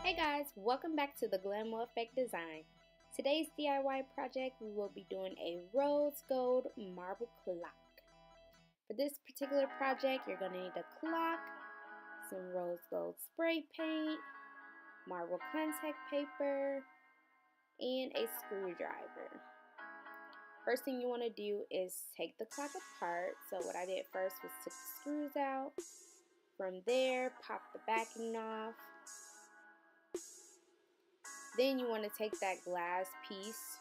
Hey guys, welcome back to the Glamour Effect Design. Today's DIY project, we will be doing a rose gold marble clock. For this particular project, you're going to need a clock, some rose gold spray paint, marble contact paper, and a screwdriver. First thing you want to do is take the clock apart. So what I did first was took the screws out. From there, pop the backing off. Then you want to take that glass piece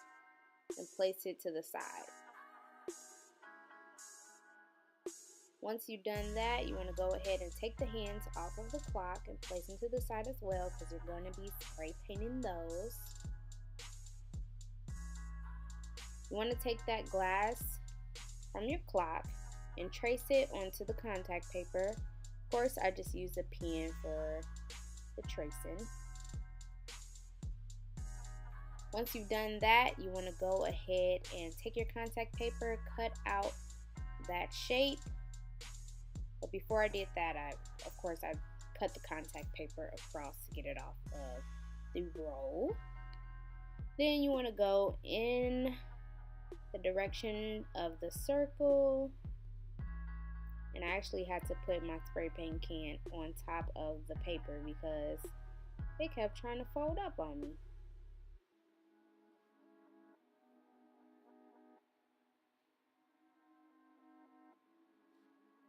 and place it to the side. Once you've done that, you want to go ahead and take the hands off of the clock and place them to the side as well, because you're going to be spray painting those. You want to take that glass from your clock and trace it onto the contact paper. Of course, I just use a pen for the tracing. Once you've done that, you want to go ahead and take your contact paper, cut out that shape. But before I did that, I cut the contact paper across to get it off of the roll. Then you want to go in the direction of the circle. And I actually had to put my spray paint can on top of the paper because it kept trying to fold up on me.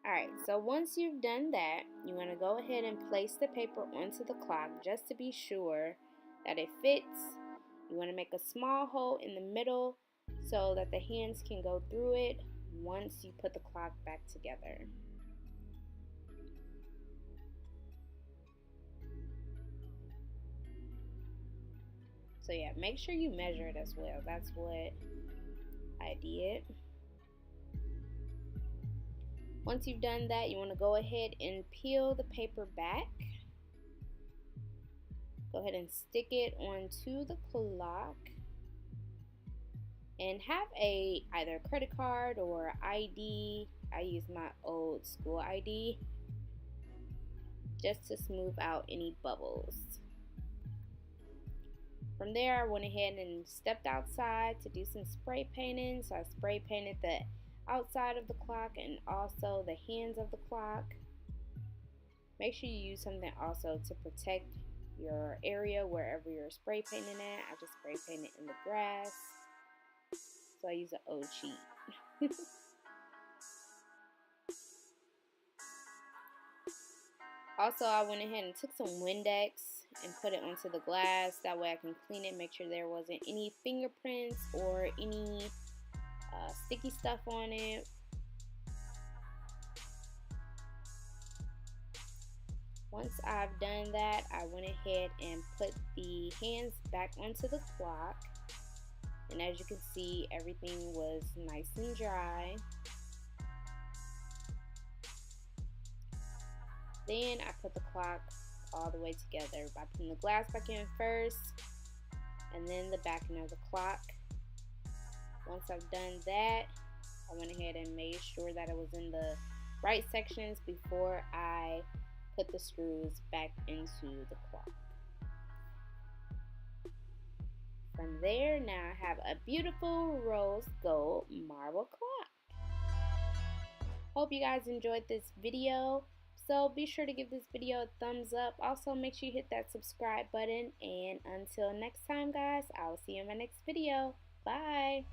Alright, so once you've done that, you want to go ahead and place the paper onto the clock just to be sure that it fits. You want to make a small hole in the middle so that the hands can go through it once you put the clock back together. So yeah, make sure you measure it as well. That's what I did. Once you've done that, you want to go ahead and peel the paper back. Go ahead and stick it onto the clock. And have either a credit card or ID. I use my old school ID just to smooth out any bubbles. From there, I went ahead and stepped outside to do some spray painting. So I spray painted the outside of the clock and also the hands of the clock. Make sure you use something also to protect your area wherever you're spray painting at. I just spray painted in the grass, so I use an old cheat. Also, I went ahead and took some Windex and put it onto the glass. That way I can clean it, make sure there wasn't any fingerprints or any sticky stuff on it. Once I've done that, I went ahead and put the hands back onto the clock. And as you can see, everything was nice and dry. Then I put the clock all the way together by putting the glass back in first and then the backing of the clock. Once I've done that, I went ahead and made sure that it was in the right sections before I put the screws back into the clock. From there, now I have a beautiful rose gold marble clock. Hope you guys enjoyed this video. So be sure to give this video a thumbs up. Also, make sure you hit that subscribe button. And until next time, guys, I will see you in my next video. Bye.